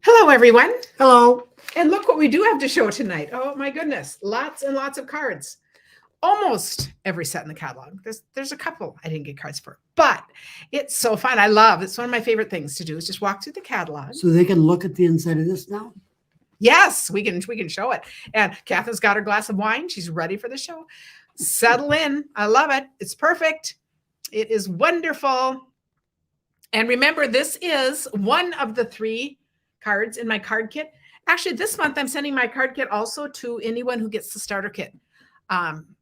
Hello, everyone. Hello. And look what we do have to show tonight. Oh, my goodness. Lots and lots of cards. Almost every set in the catalog. There's a couple I didn't get cards for, but it's so fun. I love it's one of my favorite things to do is just walk through the catalog. So they can look at the inside of this now? Yes, we can show it. And Catherine's got her glass of wine. She's ready for the show. Settle in. I love it. It's perfect. It is wonderful. And remember, this is one of the 3 cards in my card kit. Actually, this month I'm sending my card kit also to anyone who gets the starter kit.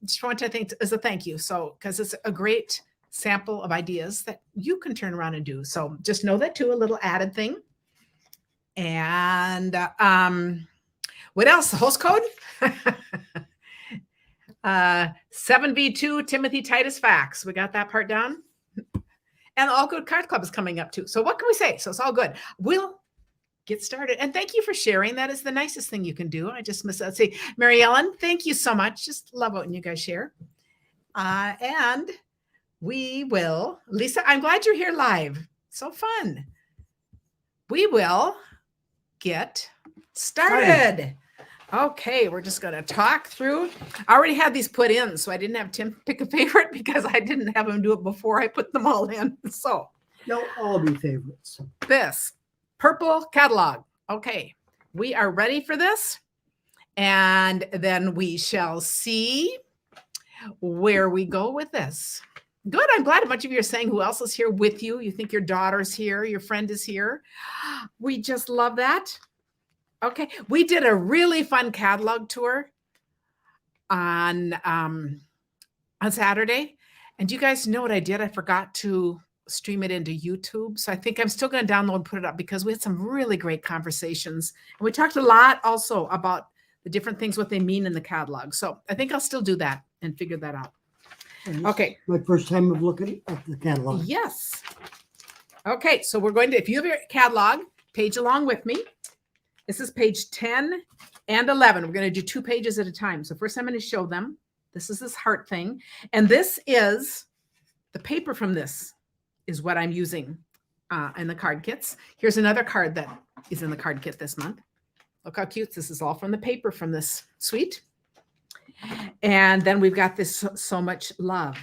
Just want to think as a thank you. So, because it's a great sample of ideas that you can turn around and do. So just know that too, a little added thing. And what else? The host code? 7V2 Timothy Titus Fax. We got that part down. And the All Good Card Club is coming up too. So what can we say? So it's all good. We'll get started. And thank you for sharing. That is the nicest thing you can do. I just miss that. Say, Mary Ellen, thank you so much. Just love it when you guys share. And we will, Lisa, I'm glad you're here live. So fun. We will get started. Okay, we're just going to talk through. I already had these put in, so I didn't have Tim pick a favorite because I didn't have him do it before I put them all in. So They'll all be favorites. this purple catalog. Okay, we are ready for this. And then we shall see where we go with this. Good. I'm glad a bunch of you are saying who else is here with you. You think your daughter's here, your friend is here. We just love that. Okay. We did a really fun catalog tour on Saturday. And you guys know what I did? I forgot to stream it into YouTube. So I think I'm still going to download and put it up because we had some really great conversations. And we talked a lot also about the different things, what they mean in the catalog. So I think I'll still do that and figure that out. Okay. My first time of looking at the catalog. Yes. Okay. So we're going to, if you have your catalog, page along with me. This is page 10 and 11. We're going to do 2 pages at a time. So first I'm going to show them. This is this heart thing. And this is the paper from this is what I'm using in the card kits. Here's another card that is in the card kit this month. Look how cute. This is all from the paper from this suite. And then we've got this so much love.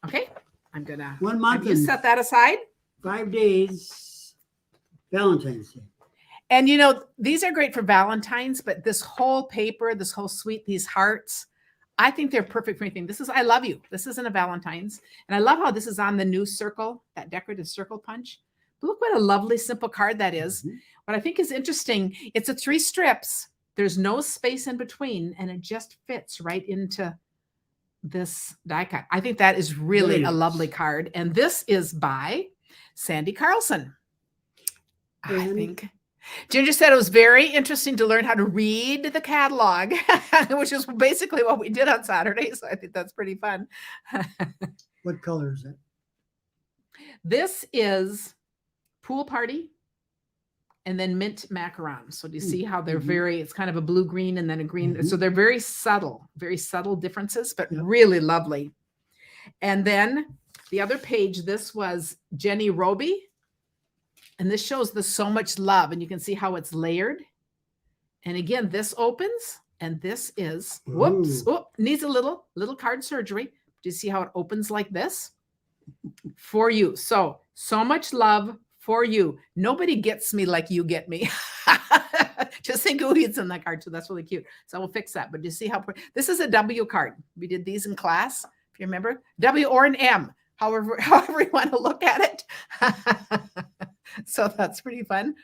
Okay. I'm going to 1 month you set that aside. 5 days, Valentine's Day. And, you know, these are great for Valentine's, but this whole paper, this whole suite, these hearts, I think they're perfect for anything. This is, I love you. This isn't a Valentine's. And I love how this is on the new circle, that decorative circle punch. But look what a lovely, simple card that is. Mm-hmm. What I think is interesting, it's a 3 strips. There's no space in between, and it just fits right into this die cut. I think that is really a lovely card. And this is by Sandy Carlson. I think Ginger said it was very interesting to learn how to read the catalog, which is basically what we did on Saturday. So I think that's pretty fun. What color is it? This is Pool Party and then Mint Macaron. So do you see how they're very, it's kind of a blue-green and then a green. So they're very subtle differences, but really lovely. And then the other page, this was Jenny Roby. And this shows the so much love, and you can see how it's layered. And again, this opens, and this is, whoops, needs a little card surgery. Do you see how it opens like this? For you. So much love for you. Nobody gets me like you get me. Just think who it's in that card too. That's really cute. So we'll fix that. But do you see how, this is a W card. We did these in class, if you remember. W or an M, however you want to look at it. So that's pretty fun.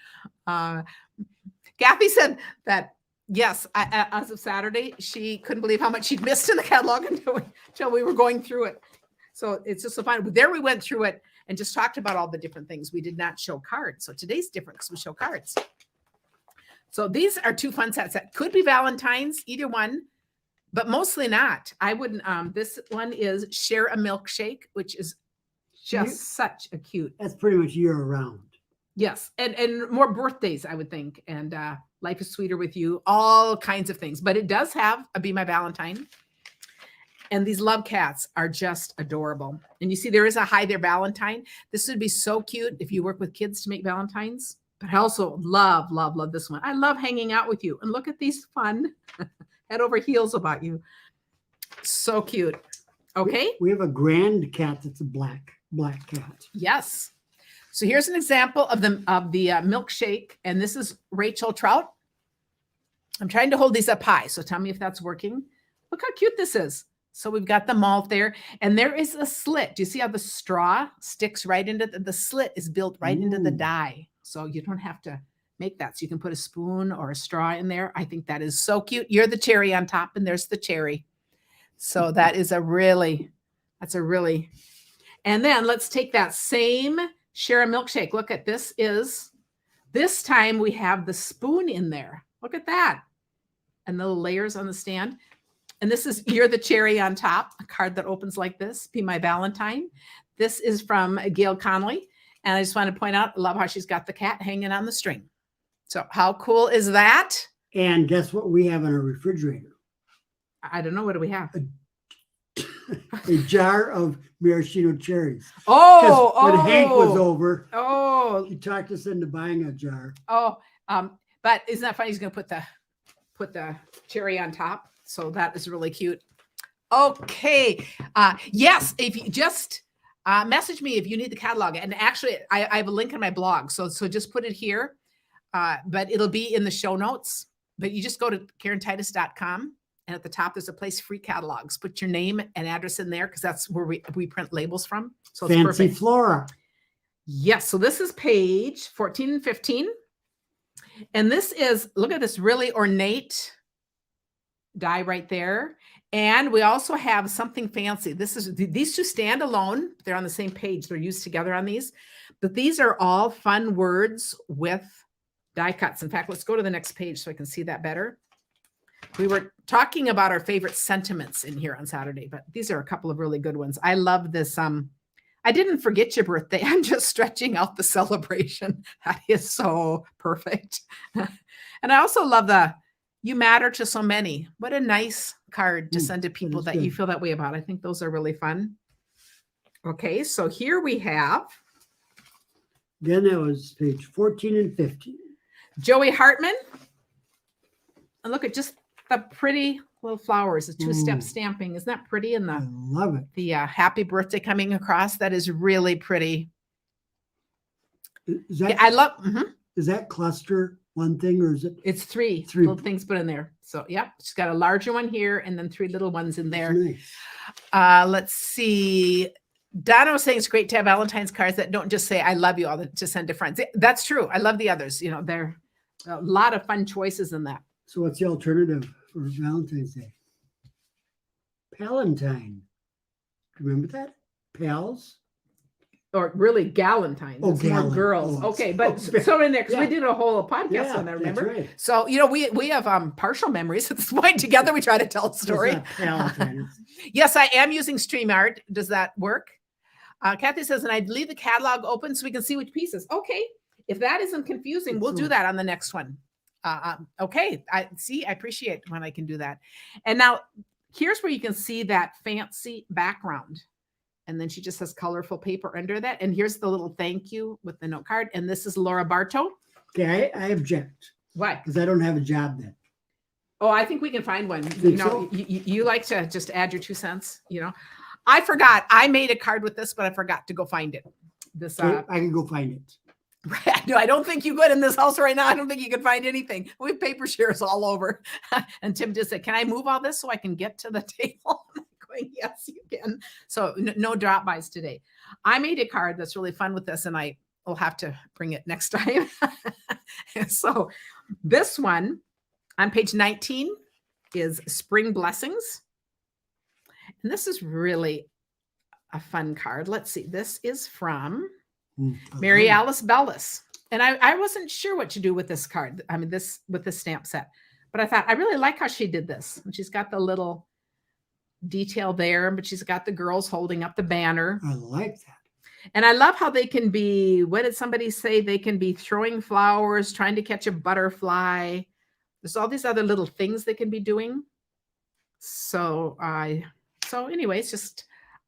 Kathy said that, yes, as of Saturday, she couldn't believe how much she'd missed in the catalog until we were going through it. So it's just so fun. There we went through it and just talked about all the different things. We did not show cards. So today's different because we show cards. So these are 2 fun sets that could be Valentine's, either one, but mostly not. I wouldn't. This one is Share a Milkshake, which is just such a cute. That's pretty much year round. Yes. And more birthdays, I would think. And Life is Sweeter with You, all kinds of things. But it does have a Be My Valentine. And these love cats are just adorable. And you see, there is a Hi There Valentine. This would be so cute if you work with kids to make Valentines. But I also love, love, love this one. I love hanging out with you. And look at these fun head over heels about you. So cute. Okay. We have a grand cat that's a black cat. Yes. So here's an example of the milkshake. And this is Rachel Trout. I'm trying to hold these up high. So tell me if that's working. Look how cute this is. So we've got the malt there, and there is a slit. Do you see how the straw sticks right into the slit is built right into the die. So you don't have to make that. So you can put a spoon or a straw in there. I think that is so cute. You're the cherry on top, and there's the cherry. So that is that's a really, and then let's take that same share a milkshake. Look at this time we have the spoon in there. Look at that. And the layers on the stand. And this is You're the Cherry on Top, a card that opens like this, Be My Valentine. This is from Gail Connolly. And I just want to point out, I love how she's got the cat hanging on the string. So how cool is that? And guess what we have in our refrigerator? I don't know. What do we have? A jar of maraschino cherries. Oh, when Hank was over, he talked us into buying a jar. But isn't that funny? He's going to put the cherry on top. So that is really cute. Okay. Yes. If you just message me if you need the catalog. And actually, I have a link in my blog. So just put it here. But it'll be in the show notes. But you just go to KarenTitus.com. And at the top, there's a place free catalogs. Put your name and address in there because that's where we print labels from. So it's Fancy perfect. Flora. Yes. So this is page 14 and 15. And this is, look at this really ornate die right there. And we also have something fancy. These two stand alone. They're on the same page. They're used together on these. But these are all fun words with die cuts. In fact, let's go to the next page so I can see that better. We were talking about our favorite sentiments in here on Saturday, but these are a couple of really good ones. I love this. I didn't forget your birthday. I'm just stretching out the celebration. That is so perfect. And I also love you matter to so many. What a nice card to send to people that you feel that way about. I think those are really fun. Okay, so here we have. Then that was page 14 and 15. Joey Hartman. And look at just the pretty little flowers, the two-step stamping. Isn't that pretty? And I love it. The happy birthday coming across. That is really pretty. Is that, I love. Is that cluster one thing or is it? It's three little things put in there. So, yep, she's got a larger one here and then three little ones in there. Nice. Let's see. Donna was saying it's great to have Valentine's cards that don't just say I love you all to send to friends. That's true. I love the others. You know, there are a lot of fun choices in that. So what's the alternative for Valentine's Day? Palantine. Remember that? Pals? Or really Galentine. Oh, it's more girls. Okay, but so in there, because we did a whole podcast on that, remember? Right. So, you know, we have partial memories at this point. Together we try to tell a story. Yes, I am using StreamYard. Does that work? Kathy says, and I'd leave the catalog open so we can see which pieces. Okay, if that isn't confusing, we'll do that on the next one. Okay, I appreciate when I can do that. And now here's where you can see that fancy background. And then she just has colorful paper under that. And here's the little thank you with the note card. And this is Laura Bartow. Okay, I object. Why? Because I don't have a job then. Oh, I think we can find one. You know, you like to just add your 2 cents, you know. I forgot. I made a card with this, but I forgot to go find it. This I can go find it. Right. No, I don't think you could in this house right now. I don't think you could find anything. We have paper shares all over. And Tim just said, can I move all this so I can get to the table? I'm going, yes, you can. So no drop-bys today. I made a card that's really fun with this, and I will have to bring it next time. So this one on page 19 is Spring Blessings. And this is really a fun card. Let's see. This is from Mary Alice Bellis. And I wasn't sure what to do with this card. I mean, with this stamp set. But I thought, I really like how she did this. And she's got the little detail there, but she's got the girls holding up the banner. I like that. And I love how they can be, what did somebody say? They can be throwing flowers, trying to catch a butterfly. There's all these other little things they can be doing. So anyways, just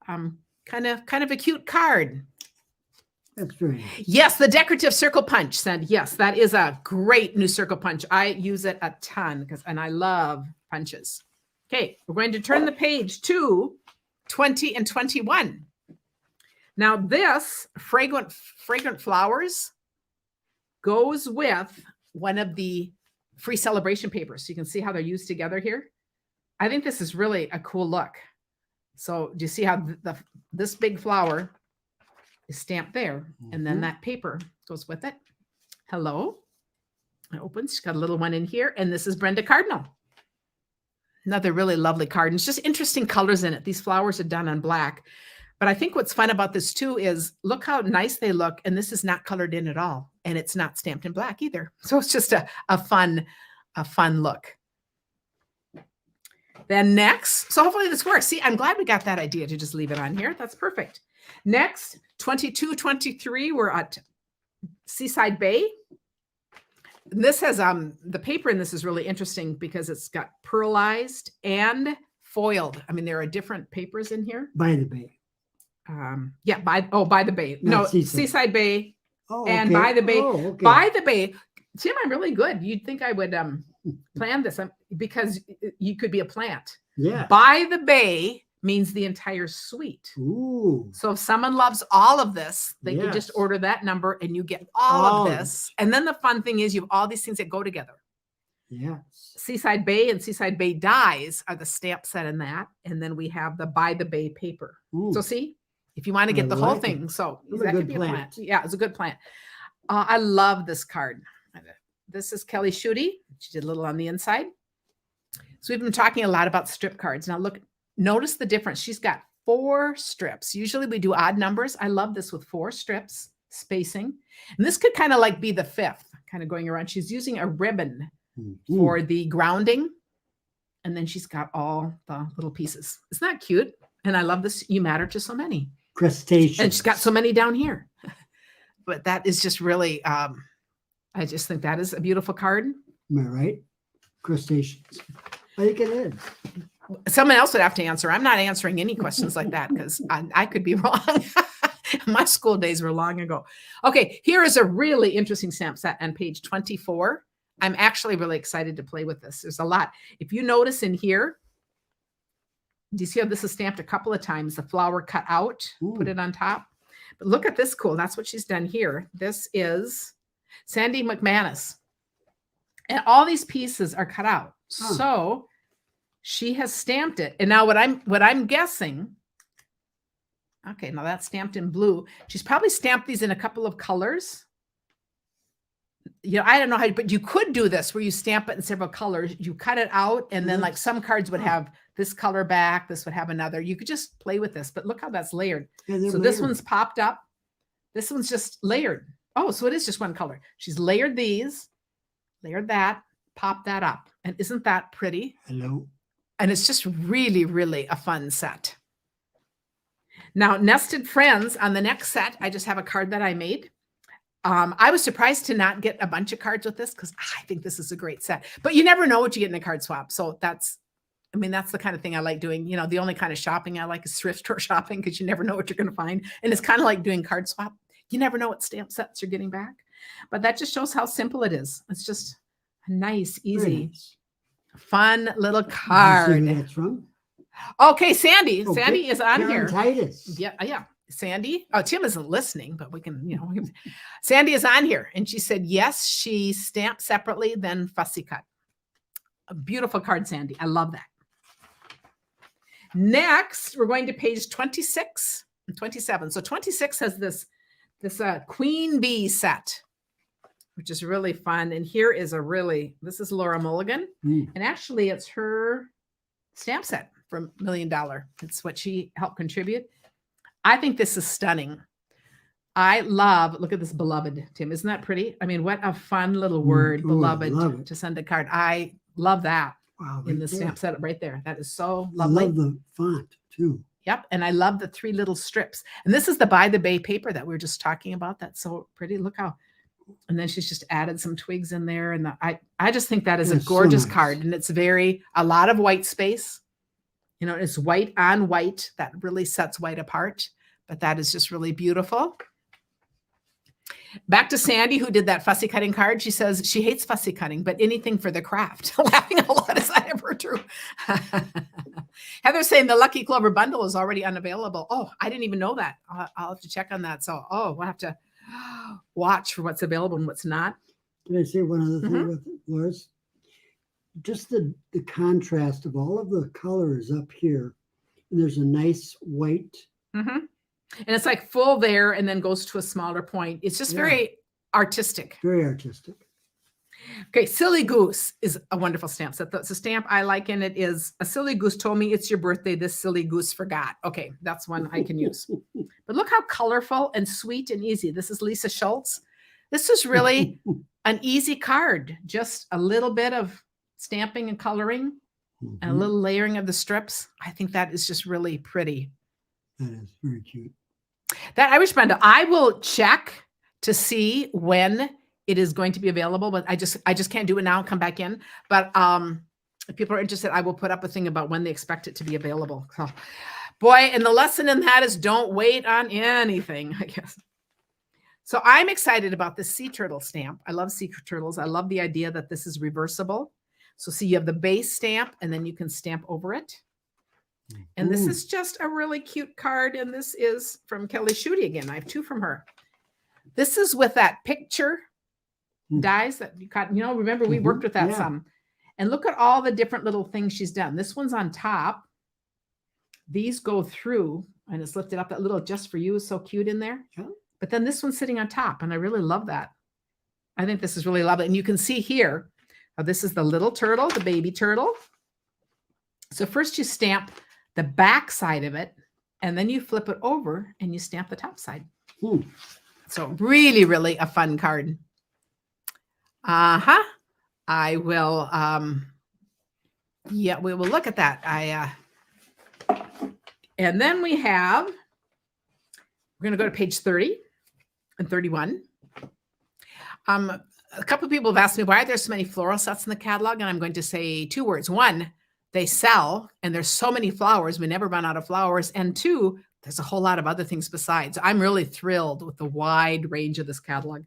kind of a cute card. That's very nice. Yes, the decorative circle punch said, yes, that is a great new circle punch. I use it a ton and I love punches. Okay, we're going to turn the page to 20 and 21. Now this fragrant flowers goes with one of the free celebration papers. So you can see how they're used together here. I think this is really a cool look. So do you see how this big flower is stamped there? And then that paper goes with it. Hello. It opens. She's got a little one in here. And this is Brenda Cardinal. Another really lovely card. And it's just interesting colors in it. These flowers are done on black. But I think what's fun about this too is look how nice they look. And this is not colored in at all. And it's not stamped in black either. So it's just a fun look. Then next, so hopefully this works. See, I'm glad we got that idea to just leave it on here. That's perfect. Next, 22, 23, we're at Seaside Bay. This has, the paper in this is really interesting because it's got pearlized and foiled. I mean, there are different papers in here. By the bay. Yeah, by the bay. Not No, Seaside Bay and by the bay. Oh, okay. By the bay. Tim, I'm really good. You'd think I would plan this because you could be a plant. Yeah. By the bay means the entire suite. Ooh. So if someone loves all of this, they can just Yes. order that number and you get all of this. And then the fun thing is you have all these things that go together. Yes. Seaside Bay and Seaside Bay dies are the stamp set in that. And then we have the By the Bay paper. Ooh. So see, if you want to get I the whole like thing. it. So That's a that good could be a plant. plant. Yeah, it's a good plant. I love this card. This is Kelly Schutte. She did a little on the inside. So we've been talking a lot about strip cards. Now look, notice the difference. She's got 4 strips. Usually we do odd numbers. I love this with 4 strips spacing. And this could kind of like be the 5th, kind of going around. She's using a ribbon for the grounding. And then she's got all the little pieces. Isn't that cute? And I love this. You matter to so many. Crustaceans. And she's got so many down here. But that is just really, I just think that is a beautiful card. Am I right? Crustaceans. I think it is. Someone else would have to answer. I'm not answering any questions like that because I could be wrong. My school days were long ago. Okay, here is a really interesting stamp set on page 24. I'm actually really excited to play with this. There's a lot. If you notice in here, do you see how this is stamped a couple of times? The flower cut out, put it on top. But look at this cool. That's what she's done here. This is Sandy McManus. And all these pieces are cut out. So she has stamped it. And now what I'm guessing, okay, now that's stamped in blue. She's probably stamped these in a couple of colors. You know, I don't know how, but you could do this where you stamp it in several colors. You cut it out, and then like some cards would have this color back, this would have another. You could just play with this, but look how that's layered. Yeah, So this one's popped up. This one's just layered. Oh, so it is just one color. She's layered these, layered that, popped that up. And isn't that pretty? Hello. And it's just really, really a fun set. Now, Nested Friends on the next set, I just have a card that I made. I was surprised to not get a bunch of cards with this because I think this is a great set. But you never know what you get in a card swap. So that's the kind of thing I like doing. You know, the only kind of shopping I like is thrift store shopping because you never know what you're going to find. And it's kind of like doing card swap. You never know what stamp sets you're getting back. But that just shows how simple it is. It's just a nice, easy, fun little card. You see where that's from? Okay, Sandy. Okay. Sandy is on Karen here. Titus. Yeah. Sandy. Oh, Tim isn't listening, but we can, Sandy is on here. And she said, yes, she stamped separately, then fussy cut. A beautiful card, Sandy. I love that. Next, we're going to page 26 and 27. So 26 has this Queen Bee set, which is really fun. And here is this is Laura Mulligan. And actually it's her stamp set from $1 Million. It's what she helped contribute. I think this is stunning. Look at this beloved, Tim. Isn't that pretty? I mean, what a fun little word, beloved, to send a card. I love that. Wow, in the stamp setup right there. That is so lovely. I love the font too. Yep. And I love the 3 little strips. And this is the By the Bay paper that we were just talking about. That's so pretty. Look how, and then she's just added some twigs in there. And I just think that is a gorgeous card. And it's a lot of white space. You know, it's white on white. That really sets white apart. But that is just really beautiful. Back to Sandy, who did that fussy cutting card. She says she hates fussy cutting, but anything for the craft. Laughing a lot, is that ever true? Heather's saying the Lucky Clover bundle is already unavailable. Oh, I didn't even know that. I'll have to check on that. So, we'll have to watch for what's available and what's not. Can I say one other thing with Loris? Just the contrast of all of the colors up here. And there's a nice white. And it's like full there and then goes to a smaller point. It's just very artistic. Very artistic. Okay, Silly Goose is a wonderful stamp set. That's a stamp I like, and it is a silly goose told me it's your birthday. This silly goose forgot. Okay, that's one I can use. But look how colorful and sweet and easy. This is Lisa Schultz. This is really an easy card. Just a little bit of stamping and coloring and a little layering of the strips. I think that is just really pretty. That is very cute. That Irish bundle, I will check to see when it is going to be available, but I just can't do it now and come back in. But if people are interested, I will put up a thing about when they expect it to be available. So, boy, and the lesson in that is don't wait on anything, I guess. So I'm excited about this sea turtle stamp. I love sea turtles. I love the idea that this is reversible. So see, you have the base stamp, and then you can stamp over it. And this is just a really cute card. And this is from Kelly Schutte again. I have two from her. This is with that picture dies that you got, remember we worked with that some. And look at all the different little things she's done. This one's on top. These go through and it's lifted up. That little just for you is so cute in there. Yeah. But then this one's sitting on top, and I really love that. I think this is really lovely. And you can see here, this is the little turtle, the baby turtle. So first you stamp the back side of it, and then you flip it over and you stamp the top side. So really, really a fun card. I will, we will look at that. And then we're going to go to page 30 and 31. A couple of people have asked me, why are there so many floral sets in the catalog? And I'm going to say two words. One, they sell, and there's so many flowers. We never run out of flowers. And two, there's a whole lot of other things besides. I'm really thrilled with the wide range of this catalog.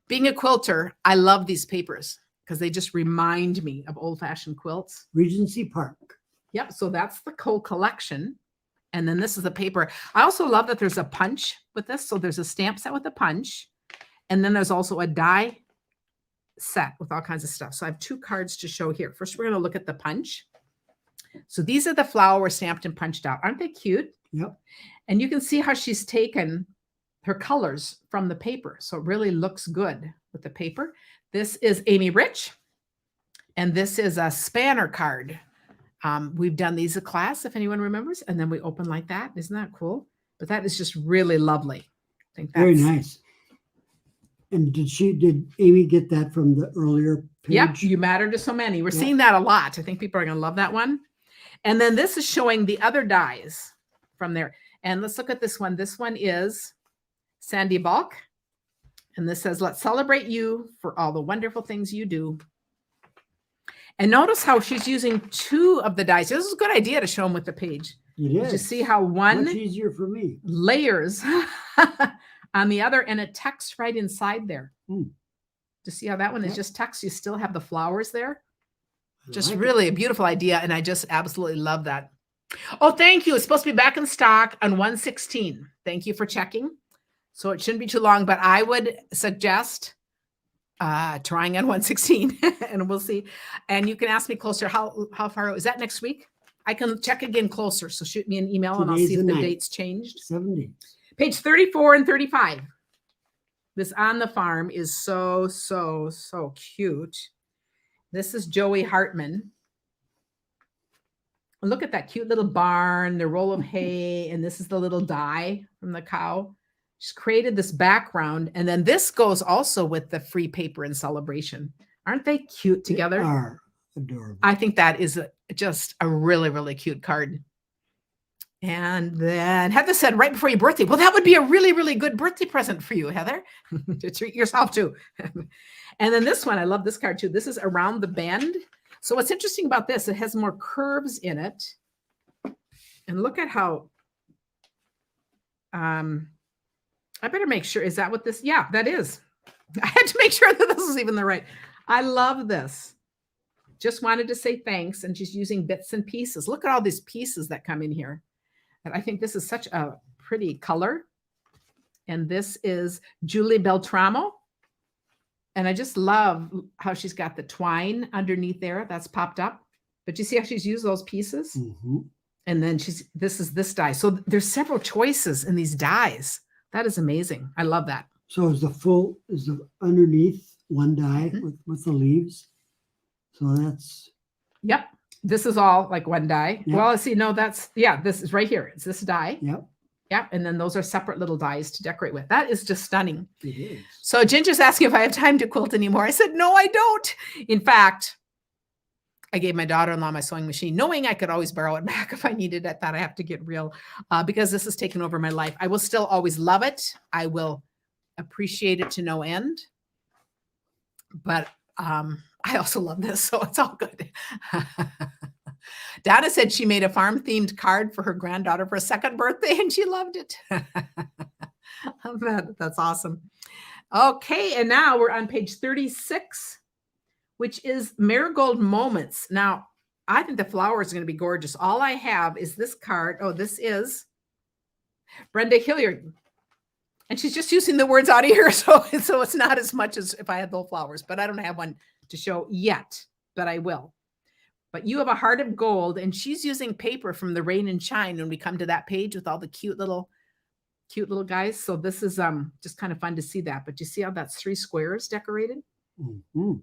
Being a quilter, I love these papers because they just remind me of old-fashioned quilts. Regency Park. Yep. So that's the whole collection. And then this is the paper. I also love that there's a punch with this. So there's a stamp set with a punch. And then there's also a die set with all kinds of stuff. So I have two cards to show here. First, we're going to look at the punch. So these are the flowers stamped and punched out. Aren't they cute? Yep. And you can see how she's taken her colors from the paper. So it really looks good with the paper. This is Amy Rich. And this is a spanner card. We've done these a class, if anyone remembers. And then we open like that. Isn't that cool? But that is just really lovely. I think that's very nice. And did Amy get that from the earlier page? Yep. You matter to so many. We're seeing that a lot. I think people are going to love that one. And then this is showing the other dies from there. And let's look at this one. This one is Sandy Bulk. And this says, let's celebrate you for all the wonderful things you do. And notice how she's using two of the dies. This is a good idea to show them with the page. It is. You see how one much easier for me layers on the other, and it tucks right inside there. To see how that one is just tucks. You still have the flowers there. Just really a beautiful idea, and I just absolutely love that. Oh, thank you. It's supposed to be back in stock on 1/16. Thank you for checking. So it shouldn't be too long, but I would suggest trying on 1/16, and we'll see. And you can ask me closer. How far is that next week? I can check again closer. So shoot me an email, and I'll see if the date's changed. 7 days. Page 34 and 35. This On the Farm is so, so, so cute. This is Joey Hartman. And look at that cute little barn, the roll of hay, and this is the little die from the cow. She's created this background, and then this goes also with the free paper in celebration. Aren't they cute together? They are adorable. I think that is just a really, really cute card. And then Heather said, right before your birthday. Well, that would be a really, really good birthday present for you, Heather, to treat yourself too. And then this one, I love this card too. This is Around the Bend. So what's interesting about this, it has more curves in it. And look at how I better make sure. Is that what this? Yeah, that is. I had to make sure that this is even the right. I love this. Just wanted to say thanks. And she's using bits and pieces. Look at all these pieces that come in here. And I think this is such a pretty color. And this is Julie Beltramo. And I just love how she's got the twine underneath there. That's popped up. But you see how she's used those pieces? Mm-hmm. And then this is this die. So there's several choices in these dies. That is amazing. I love that. So is the underneath one die with the leaves? So that's. Yep. This is all like one die. Yep. Well, see, no, this is right here. It's this die. Yep. Yep. And then those are separate little dies to decorate with. That is just stunning. It is. So Ginger's asking if I have time to quilt anymore. I said, no, I don't. In fact, I gave my daughter-in-law my sewing machine, knowing I could always borrow it back if I needed it. Thought I have to get real because this has taken over my life. I will still always love it. I will appreciate it to no end. But I also love this, so it's all good. Donna said she made a farm-themed card for her granddaughter for a second birthday, and she loved it. That's awesome. Okay, and now we're on page 36, which is Marigold Moments. Now, I think the flowers are going to be gorgeous. All I have is this card. Oh, this is Brenda Hilliard. And she's just using the words out of here, so it's not as much as if I had little flowers, but I don't have one to show yet, but I will. But you have a heart of gold, and she's using paper from the Rain and Shine when we come to that page with all the cute little guys. So this is just kind of fun to see that. But you see how that's 3 squares decorated? Mm-hmm.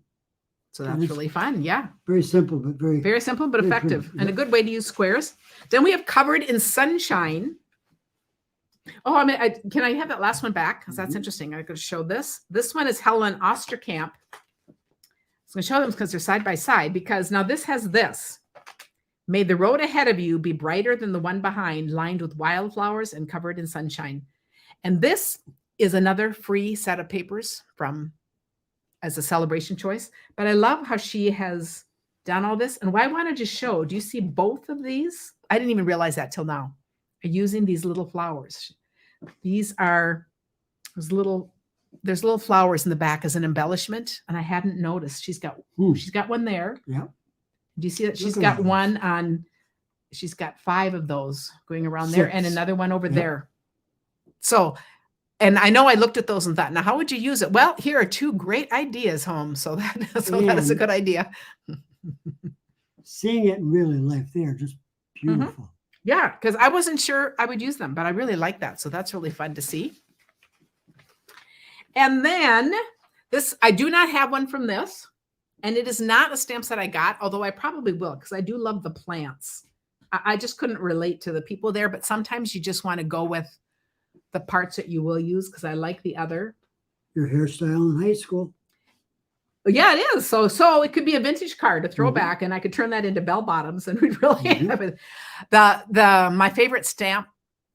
So that's really fun. Yeah. Very simple, but very simple, but effective, pretty. and a good way to use squares. Then we have Covered in Sunshine. Oh, I mean, can I have that last one back? Because that's interesting. I'm going to show this. This one is Helen Osterkamp. I'm going to show them because they're side by side, because now this has this. May the road ahead of you be brighter than the one behind, lined with wildflowers and covered in sunshine. And this is another free set of papers as a celebration choice. But I love how she has done all this. And why I wanted to show, do you see both of these? I didn't even realize that till now. Using these little flowers. These are there's little flowers in the back as an embellishment, and I hadn't noticed. She's got one there. Yeah. Do you see that? She's got one on. She's got 5 of those going around there, and another one over there. So, and I know I looked at those and thought, now how would you use it? Well, here are 2 great ideas, home. So that is a good idea. Seeing it in real life, they are just beautiful. Yeah, because I wasn't sure I would use them, but I really like that. So that's really fun to see. And then this, I do not have one from this, and it is not a stamp set I got, although I probably will, because I do love the plants. I just couldn't relate to the people there, but sometimes you just want to go with the parts that you will use, because I like the other. Your hairstyle in high school. Yeah, it is. So it could be a vintage card, a throwback, and I could turn that into bell bottoms, and we'd really have it. My favorite stamp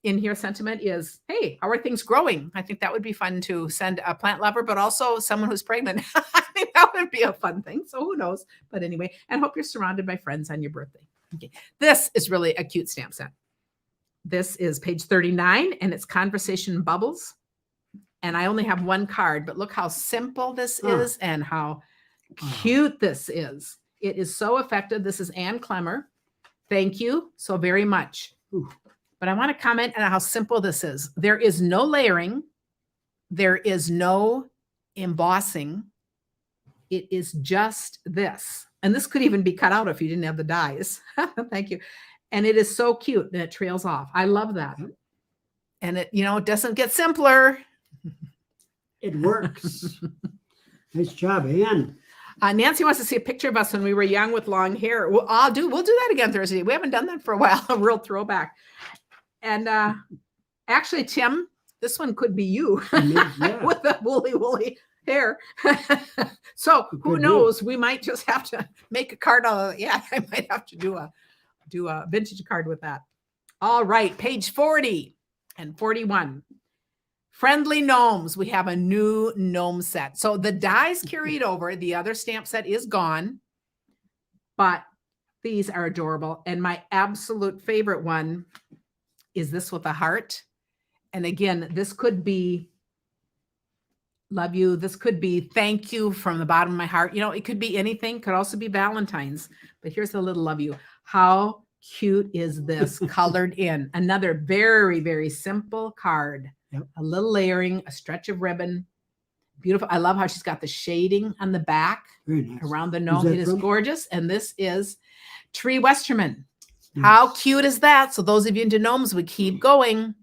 in here sentiment is, hey, how are things growing? I think that would be fun to send a plant lover, but also someone who's pregnant. I think that would be a fun thing. So who knows? But anyway, and hope you're surrounded by friends on your birthday. Okay. This is really a cute stamp set. This is page 39, and it's Conversation Bubbles. And I only have one card, but look how simple this is and how cute this is. It is so effective. This is Ann Clemmer. Thank you so very much. But I want to comment on how simple this is. There is no layering. There is no embossing. It is just this. And this could even be cut out if you didn't have the dies. Thank you. And it is so cute, and it trails off. I love that. And it, it doesn't get simpler. It works. Nice job, Ann. Nancy wants to see a picture of us when we were young with long hair. We'll do that again Thursday. We haven't done that for a while. A real throwback. And actually, Tim, this one could be you with the woolly hair. So who knows? We might just have to make a card out of it. Yeah, I might have to do a vintage card with that. All right, page 40 and 41. Friendly Gnomes. We have a new gnome set. So the dies carried over. The other stamp set is gone, but these are adorable. And my absolute favorite one is this with a heart. And again, this could be love you. This could be thank you from the bottom of my heart. You know, it could be anything, could also be Valentine's, but here's a little love you. How cute is this colored in? Another very, very simple card. Yep. A little layering, a stretch of ribbon. Beautiful. I love how she's got the shading on the back. Very nice. Around the gnome. that It is from? gorgeous. And this is Tree Westerman. Nice. How cute is that? So those of you into gnomes, we keep going.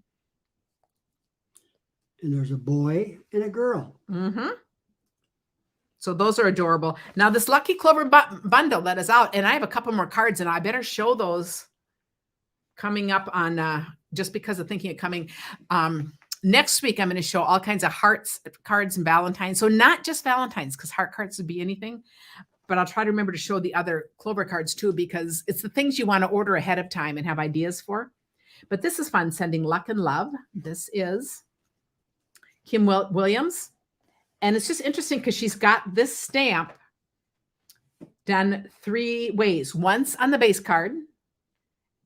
And there's a boy and a girl. Mm-hmm. So those are adorable. Now this Lucky Clover bundle that is out, and I have a couple more cards, and I better show those coming up on, just because of thinking of coming. Next week, I'm going to show all kinds of hearts cards and Valentines. So not just Valentines, because heart cards would be anything, but I'll try to remember to show the other Clover cards too, because it's the things you want to order ahead of time and have ideas for. But this is fun, sending luck and love. This is Kim Williams. And it's just interesting because she's got this stamp done 3 ways. Once on the base card,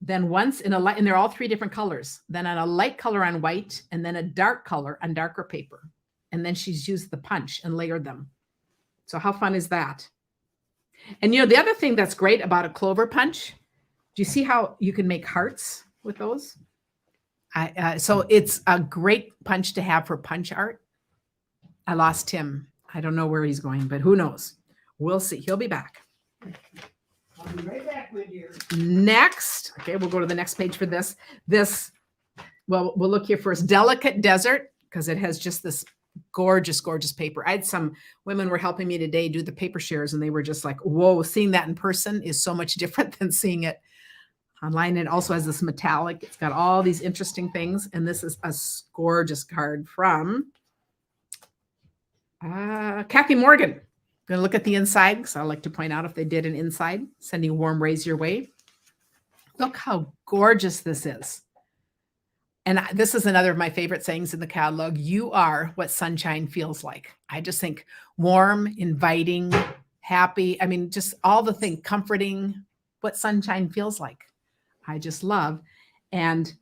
then once in a light, and they're all 3 different colors, then on a light color on white, and then a dark color on darker paper. And then she's used the punch and layered them. So how fun is that? And you know, the other thing that's great about a Clover punch, do you see how you can make hearts with those? So it's a great punch to have for punch art. I lost him. I don't know where he's going, but who knows? We'll see. He'll be back. I'll be right back with you. Next, okay, we'll go to the next page for this. Well, we'll look here first. Delicate Desert, because it has just this gorgeous, gorgeous paper. I had some women were helping me today do the paper shares, and they were just like, whoa, seeing that in person is so much different than seeing it online. It also has this metallic. It's got all these interesting things, and this is a gorgeous card from Kathy Morgan. I'm going to look at the inside because I like to point out if they did an inside. Sending warm rays your way. Look how gorgeous this is. And this is another of my favorite sayings in the catalog. You are what sunshine feels like. I just think warm, inviting, happy. I mean, just all the things, comforting, what sunshine feels like. I just love. And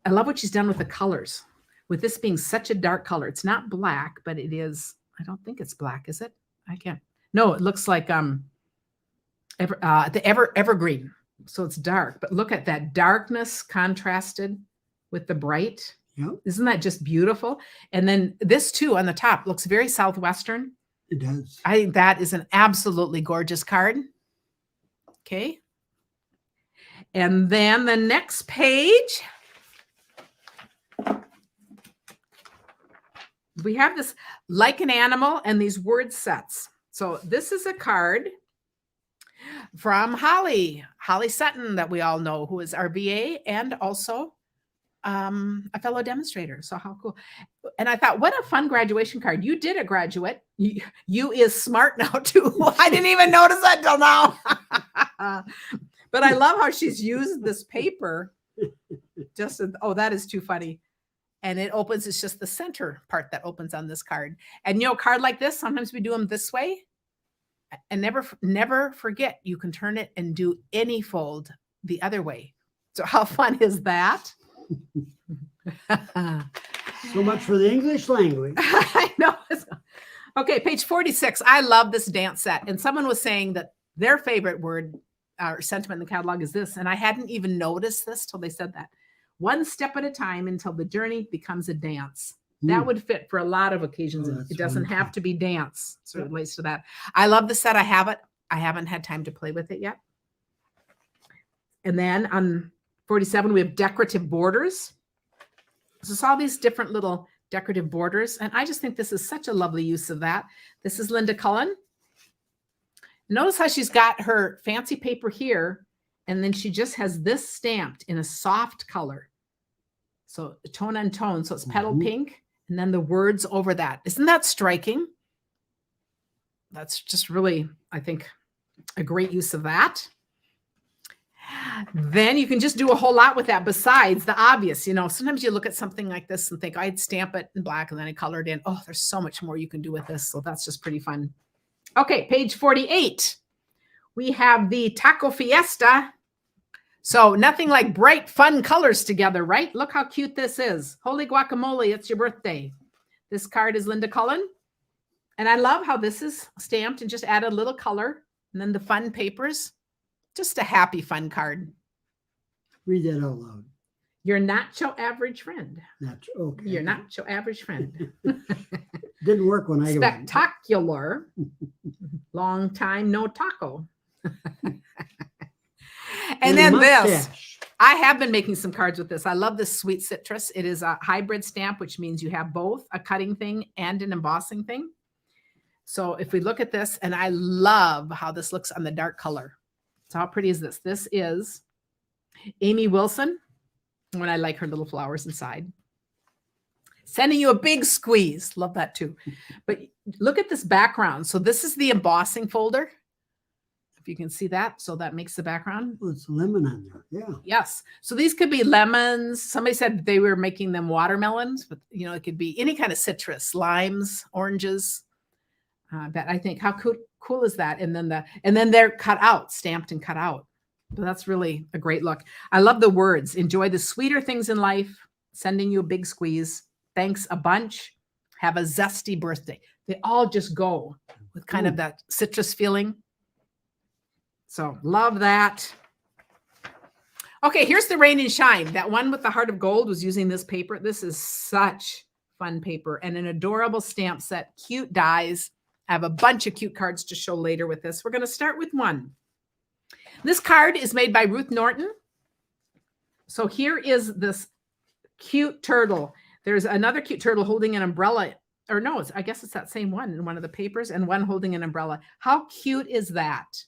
I love what she's done with the colors. With this being such a dark color, it's not black, but it is, I don't think it's black, is it? I can't. No, it looks like the evergreen. So it's dark, but look at that darkness contrasted with the bright. Yep. Isn't that just beautiful? And then this too on the top looks very Southwestern. It does. I think that is an absolutely gorgeous card. Okay. And then the next page, we have this like an animal and these word sets. So this is a card from Holly Sutton that we all know, who is our VA and also a fellow demonstrator. So how cool. And I thought, what a fun graduation card. You did a graduate. You is smart now too. I didn't even notice that till now. But I love how she's used this paper. Just, oh, that is too funny. And it opens, it's just the center part that opens on this card. And you know, a card like this, sometimes we do them this way. And never forget, you can turn it and do any fold the other way. So how fun is that? So much for the English language. I know. Okay, page 46. I love this dance set. And someone was saying that their favorite word or sentiment in the catalog is this. And I hadn't even noticed this till they said that. One step at a time until the journey becomes a dance. That would fit for a lot of occasions. Oh, It doesn't wonderful. have to be dance. So it relates to that. I love the set. I have it. I haven't had time to play with it yet. And then on 47, we have decorative borders. So it's all these different little decorative borders. And I just think this is such a lovely use of that. This is Linda Cullen. Notice how she's got her fancy paper here. And then she just has this stamped in a soft color. So tone on tone. So it's petal pink. And then the words over that. Isn't that striking? That's just really, I think, a great use of that. Then you can just do a whole lot with that besides the obvious. You know, sometimes you look at something like this and think, I'd stamp it in black and then I color it in. Oh, there's so much more you can do with this. So that's just pretty fun. Okay, page 48. We have the Taco Fiesta. So nothing like bright, fun colors together, right? Look how cute this is. Holy guacamole, it's your birthday. This card is Linda Cullen. And I love how this is stamped and just add a little color. And then the fun papers. Just a happy, fun card. Read that out loud. You're not your average friend. Okay. You're not your average friend. Didn't work when I went. Spectacular. Long time no taco. And then this. I have been making some cards with this. I love this sweet citrus. It is a hybrid stamp, which means you have both a cutting thing and an embossing thing. So if we look at this, and I love how this looks on the dark color. So how pretty is this? This is Amy Wilson. When I like her little flowers inside. Sending you a big squeeze. Love that too. But look at this background. So this is the embossing folder. If you can see that. So that makes the background. Well, it's lemon on there. Yeah. Yes. So these could be lemons. Somebody said they were making them watermelons, but you know, it could be any kind of citrus, limes, oranges. But I think how cool is that? And then they're cut out, stamped and cut out. So that's really a great look. I love the words. Enjoy the sweeter things in life. Sending you a big squeeze. Thanks a bunch. Have a zesty birthday. They all just go with kind of that citrus feeling. So love that. Okay, here's the Rain and Shine. That one with the heart of gold was using this paper. This is such fun paper and an adorable stamp set. Cute dies. I have a bunch of cute cards to show later with this. We're going to start with one. This card is made by Ruth Norton. So here is this cute turtle. There's another cute turtle holding an umbrella. Or no, I guess it's that same one in one of the papers and one holding an umbrella. How cute is that?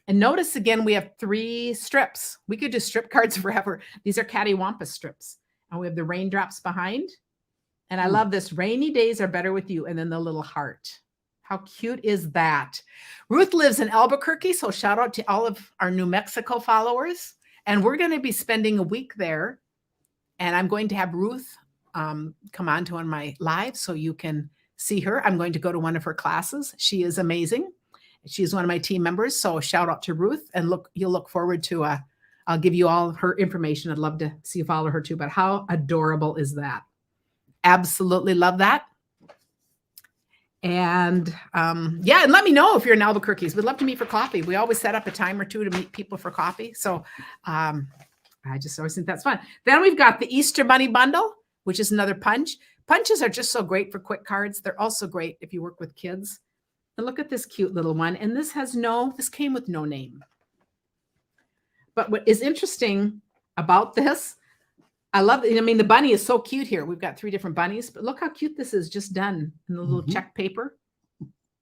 And notice again, we have 3 strips. We could do strip cards forever. These are cattywampus strips. And we have the raindrops behind. And I love this. Rainy days are better with you. And then the little heart. How cute is that? Ruth lives in Albuquerque, so shout out to all of our New Mexico followers. And we're going to be spending a week there. And I'm going to have Ruth come on to one of my lives so you can see her. I'm going to go to one of her classes. She is amazing. She's one of my team members. So shout out to Ruth. And you'll look forward to, I'll give you all her information. I'd love to see you follow her too. But how adorable is that? Absolutely love that. And yeah, and let me know if you're in Albuquerque. We'd love to meet for coffee. We always set up a time or two to meet people for coffee. So I just always think that's fun. Then we've got the Easter Bunny Bundle, which is another punch. Punches are just so great for quick cards. They're also great if you work with kids. And look at this cute little one. And this came with no name. But what is interesting about this, I love it. I mean, the bunny is so cute here. We've got 3 different bunnies, but look how cute this is just done in the little check paper.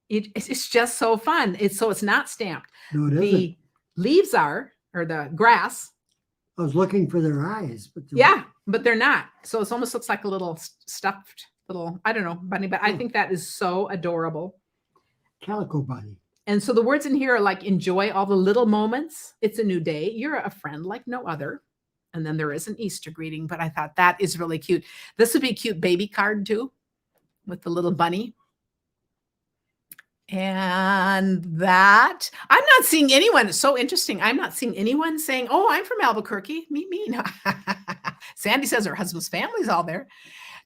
It's just so fun. It's not stamped. No, it isn't. The leaves are, or the grass. I was looking for their eyes, but but they're not. So it almost looks like a little stuffed little, I don't know, bunny, but I think that is so adorable. Calico bunny. And so the words in here are like, enjoy all the little moments. It's a new day. You're a friend like no other. And then there is an Easter greeting, but I thought that is really cute. This would be a cute baby card too, with the little bunny. And that, I'm not seeing anyone. It's so interesting. I'm not seeing anyone saying, oh, I'm from Albuquerque. Meet me. No. Sandy says her husband's family's all there.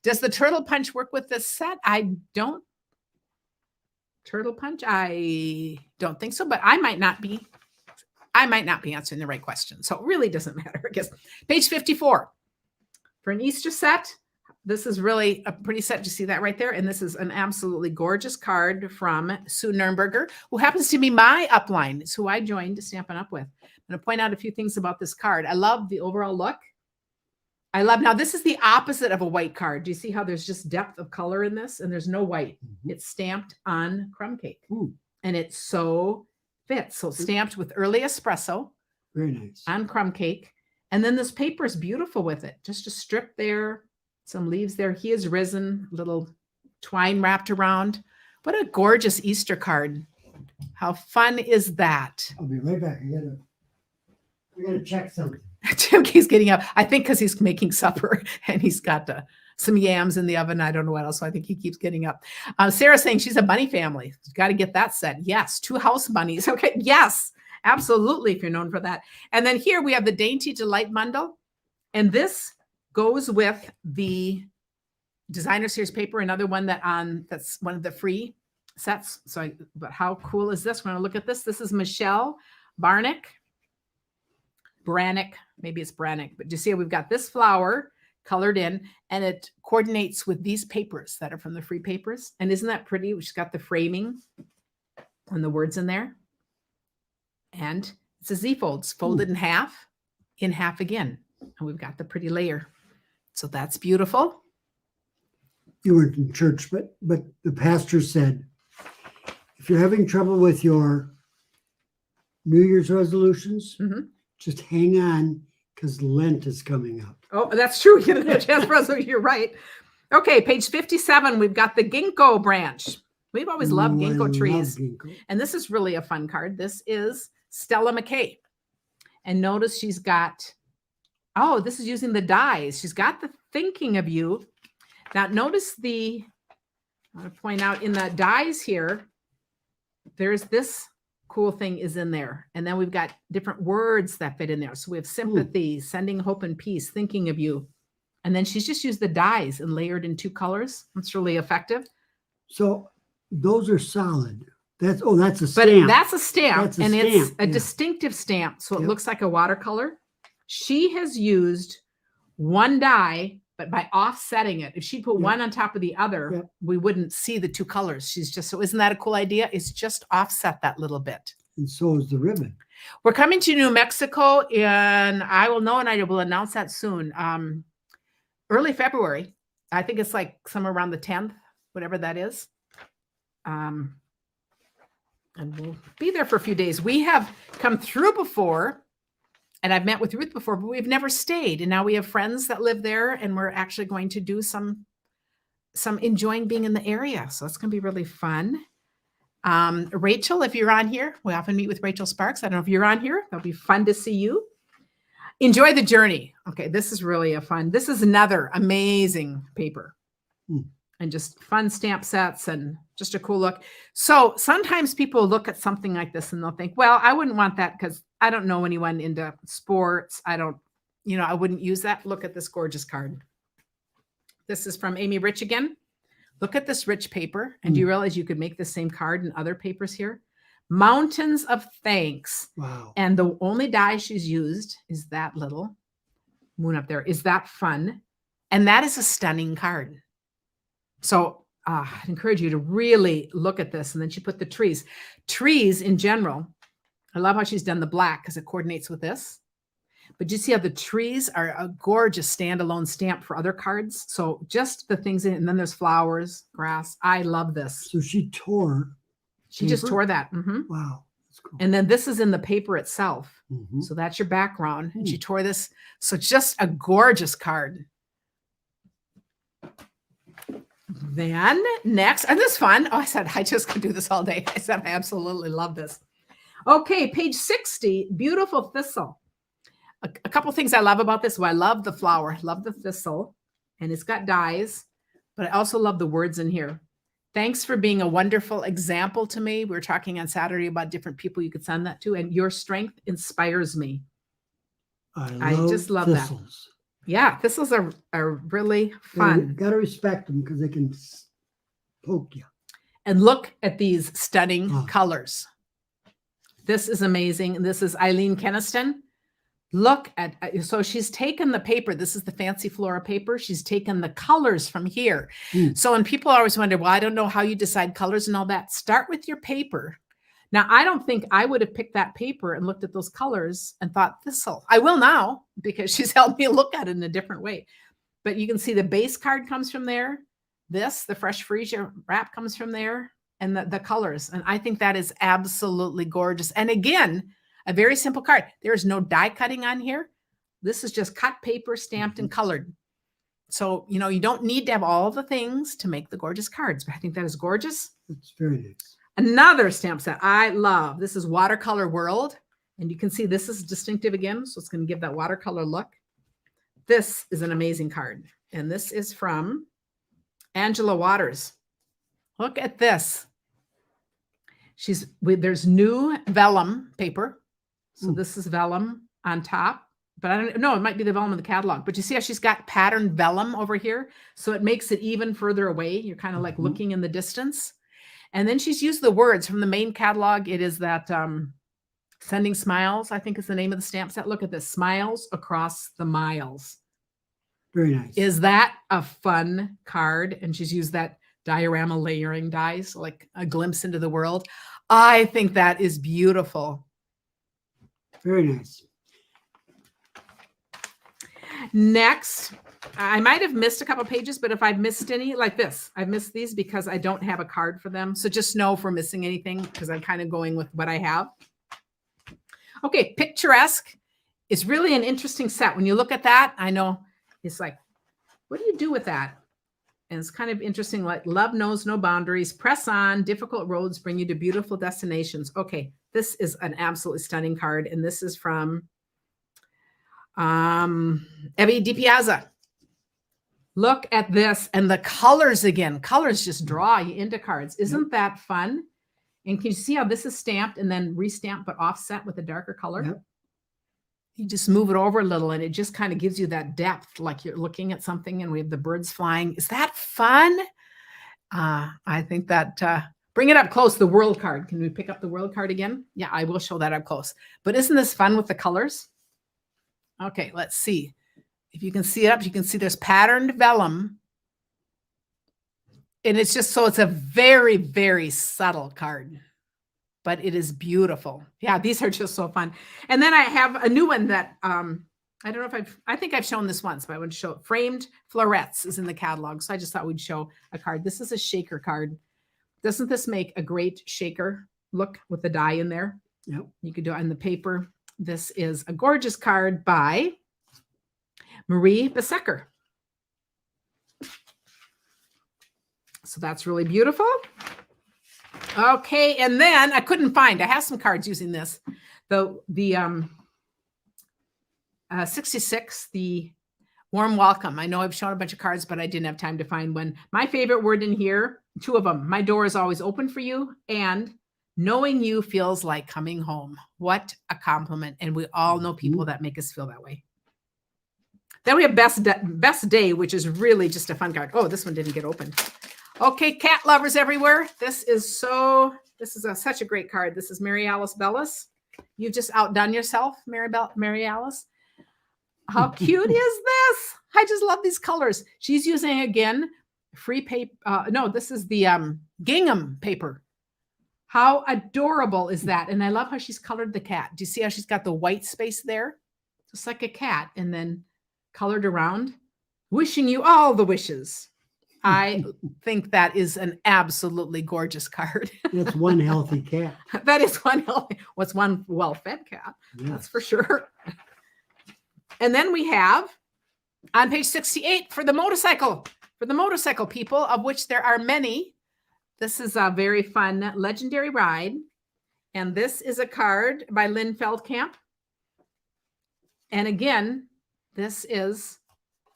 Does the turtle punch work with this set? I don't. Turtle punch? I don't think so, but I might not be answering the right question. So it really doesn't matter, I guess. Page 54. For an Easter set, this is really a pretty set. You see that right there? And this is an absolutely gorgeous card from Sue Nurnberger, who happens to be my upline. It's who I joined Stampin' Up! With. I'm going to point out a few things about this card. I love the overall look. Now this is the opposite of a white card. Do you see how there's just depth of color in this? And there's no white. It's stamped on crumb cake. And it so fits. So stamped with early espresso. Very nice. On crumb cake. And then this paper is beautiful with it. Just a strip there, some leaves there. He is risen, little twine wrapped around. What a gorgeous Easter card. How fun is that? I'll be right back. I gotta check something. Tim keeps getting up. I think because he's making supper and he's got some yams in the oven. I don't know what else. So I think he keeps getting up. Sarah's saying she's a bunny family. Got to get that set. Yes. 2 house bunnies. Okay. Yes, absolutely. If you're known for that. And then here we have the Dainty Delight bundle. And this goes with the designer series paper, another one that's one of the free sets. So, but how cool is this? We're going to look at this. This is Michelle Brannick, maybe it's Brannick, but do you see how we've got this flower colored in, and it coordinates with these papers that are from the free papers. And isn't that pretty? She's got the framing and the words in there. And it's a Z folds, folded in half again. And we've got the pretty layer. So that's beautiful. You weren't in church, but the pastor said, if you're having trouble with your New Year's resolutions, just hang on because Lent is coming up. Oh, that's true. You didn't have a chance for us. You're right. Okay, page 57, we've got the ginkgo branch. We've always loved ginkgo trees. Ginkgo. And this is really a fun card. This is Stella McKay. And notice she's got, oh, this is using the dies. She's got the thinking of you. Now notice I want to point out in the dies here, there's this cool thing is in there. And then we've got different words that fit in there. So we have sympathy, sending hope and peace, thinking of you. And then she's just used the dies and layered in 2 colors. It's really effective. So those are solid. That's a stamp. But that's a stamp. That's a and stamp, it's a yeah. distinctive stamp. So it looks like a watercolor. She has used one die, but by offsetting it, if she put one on top of the other, we wouldn't see the 2 colors. She's just, so isn't that a cool idea? It's just offset that little bit. And so is the ribbon. We're coming to New Mexico, and I will know, and I will announce that soon. Early February. I think it's like somewhere around the 10th, whatever that is. And we'll be there for a few days. We have come through before, and I've met with Ruth before, but we've never stayed. And now we have friends that live there, and we're actually going to do some enjoying being in the area. So it's going to be really fun. Rachel, if you're on here, we often meet with Rachel Sparks. I don't know if you're on here. That'll be fun to see you. Enjoy the journey. Okay, this is really this is another amazing paper. And just fun stamp sets and just a cool look. So sometimes people look at something like this and they'll think, well, I wouldn't want that because I don't know anyone into sports. I wouldn't use that. Look at this gorgeous card. This is from Amy Rich again. Look at this rich paper. And do you realize you could make the same card in other papers here? Mountains of Thanks. Wow. And And the only die she's used is that little moon up there. Is that fun? And that is a stunning card. So I'd encourage you to really look at this. And then she put the trees. Trees in general, I love how she's done the black because it coordinates with this. But you see how the trees are a gorgeous standalone stamp for other cards. So just the things in it. And then there's flowers, grass. I love this. so she tore. She just paper? tore that. Wow. That's cool. And then this is in the paper itself. Mhm. So that's your background. And she tore this. So just a gorgeous card. Then next, and this is fun. Oh, I said, I just could do this all day. I said, I absolutely love this. Okay, page 60, beautiful thistle. A couple things I love about this. Well, I love the flower, love the thistle, and it's got dies, but I also love the words in here. Thanks for being a wonderful example to me. We were talking on Saturday about different people you could send that to, and your strength inspires me. I just love thistles. that. Yeah, thistles are really fun. You got to respect them because they can poke you. And look at these stunning colors. This is amazing. And this is Eileen Keniston. Look at, so she's taken the paper. This is the fancy Flora paper. She's taken the colors from here. So when people always wonder, well, I don't know how you decide colors and all that. Start with your paper. Now, I don't think I would have picked that paper and looked at those colors and thought thistle. I will now because she's helped me look at it in a different way. But you can see the base card comes from there. The fresh freesia wrap comes from there, and the colors. And I think that is absolutely gorgeous. And again, a very simple card. There's no die cutting on here. This is just cut paper, stamped and colored. So, you don't need to have all the things to make the gorgeous cards, but I think that is gorgeous. It's very nice. Another stamp set I love. This is Watercolor World. And you can see this is distinctive again. So it's going to give that watercolor look. This is an amazing card. And this is from Angela Waters. Look at this. There's new vellum paper. So this is vellum on top. but I don't know, it might be the vellum of the catalog. But you see how she's got patterned vellum over here? So it makes it even further away. You're kind of like looking in the distance. And then she's used the words from the main catalog. It is that Sending Smiles, I think is the name of the stamp set. Look at this, Smiles Across the Miles. Very nice. Is that a fun card? And she's used that diorama layering dies, like a glimpse into the world. I think that is beautiful. Very nice. Next, I might have missed a couple pages, but if I've missed any, like this, I've missed these because I don't have a card for them. So just know if we're missing anything, because I'm kind of going with what I have. Okay, Picturesque is really an interesting set. When you look at that, I know it's like, what do you do with that? And it's kind of interesting, like love knows no boundaries, press on, difficult roads bring you to beautiful destinations. Okay, this is an absolutely stunning card. And this is from Evie Di Piazza. Look at this. And the colors again, colors just draw you into cards. Isn't that fun? And can you see how this is stamped and then restamped, but offset with a darker color? Yep. You just move it over a little and it just kind of gives you that depth, like you're looking at something and we have the birds flying. Is that fun? I think that, bring it up close, the world card. Can we pick up the world card again? Yeah, I will show that up close. But isn't this fun with the colors? Okay, let's see. If you can see it up, you can see there's patterned vellum. And it's just, so it's a very, very subtle card, but it is beautiful. Yeah, these are just so fun. And then I have a new one that, I don't know if I think I've shown this once, but I want to show it. Framed Florets is in the catalog. So I just thought we'd show a card. This is a shaker card. Doesn't this make a great shaker? Look with the die in there. Yep. You could do it on the paper. This is a gorgeous card by Marie Besecker. So that's really beautiful. Okay, and then I couldn't find, I have some cards using this. The 66, the warm welcome. I know I've shown a bunch of cards, but I didn't have time to find one. My favorite word in here, two of them. My door is always open for you, and knowing you feels like coming home. What a compliment. And we all know people that make us feel that way. Then we have best day, which is really just a fun card. Oh, this one didn't get opened. Okay, cat lovers everywhere. This is such a great card. This is Mary Alice Bellis. You've just outdone yourself, Mary Alice. How cute is this? I just love these colors. She's using, again, free paper. No, this is the gingham paper. How adorable is that? And I love how she's colored the cat. Do you see how she's got the white space there? Just like a cat, and then colored around. Wishing you all the wishes. I think that is an absolutely gorgeous card. That's one healthy cat. That is one healthy. What's one well-fed cat? Yes. That's for sure. And then we have on page 68 for the motorcycle people, of which there are many. This is a very fun legendary ride. And this is a card by Lynn Feldkamp. And again, this is,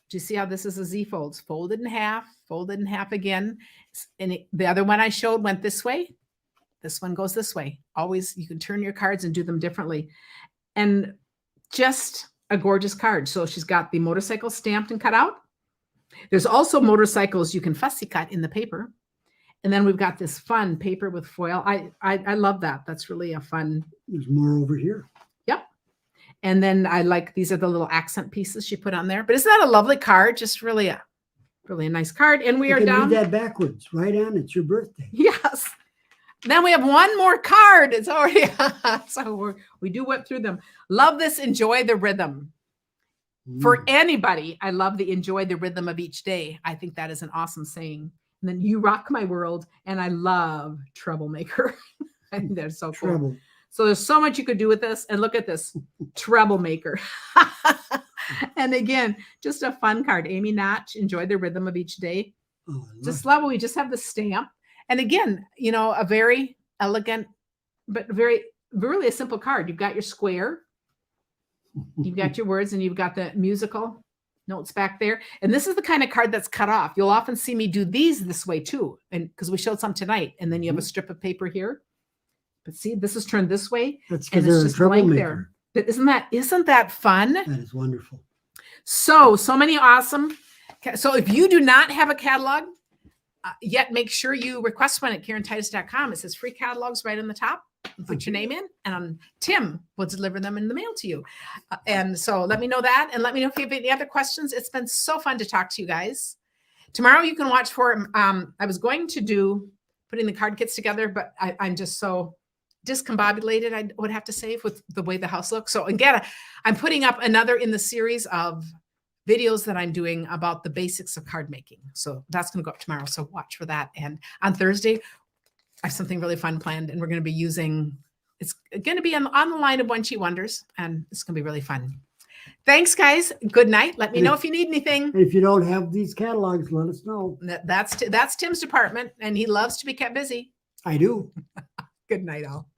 do you see how this is a Z folds? Folded in half again. And the other one I showed went this way. This one goes this way. Always, you can turn your cards and do them differently. And just a gorgeous card. So she's got the motorcycle stamped and cut out. There's also motorcycles you can fussy cut in the paper. And then we've got this fun paper with foil. I love that. That's really a fun. There's more over here. Yep. And then I like, these are the little accent pieces she put on there. But isn't that a lovely card? Just really a nice card. And we are down. Read that backwards. Right on. It's your birthday. Yes. Then we have one more card. It's already, so we do whip through them. Love this. Enjoy the rhythm. For anybody, I love the enjoy the rhythm of each day. I think that is an awesome saying. And then you rock my world. And I love troublemaker. I think that's so cool. Trouble. So there's so much you could do with this. And look at this troublemaker. And again, just a fun card. Amy Notch, enjoy the rhythm of each day. Oh, Just love it. We just have the stamp. And again, you know, a very elegant, but really a simple card. You've got your square. You've got your words, and you've got the musical notes back there. And this is the kind of card that's cut off. You'll often see me do these this way too. And because we showed some tonight, and then you have a strip of paper here. But see, this is turned this way. That's and because it's they're a just blank troublemaker. there. But isn't that fun? That is wonderful. So many awesome. So if you do not have a catalog yet, make sure you request one at KarenTitus.com. It says free catalogs right on the top. Put your name in, and Tim will deliver them in the mail to you. And so let me know that, and let me know if you have any other questions. It's been so fun to talk to you guys. Tomorrow you can watch for, I was going to do putting the card kits together, but I'm just so discombobulated, I would have to say, with the way the house looks. So again, I'm putting up another in the series of videos that I'm doing about the basics of card making. So that's going to go up tomorrow. So watch for that. And on Thursday, I have something really fun planned, and we're going to be using, it's going to be on the line of One-Sheet Wonders, and it's going to be really fun. Thanks, guys. Good night. Let me know if you need anything. And if you don't have these catalogs, let us know. That's Tim's department, and he loves to be kept busy. I do. Good night, all.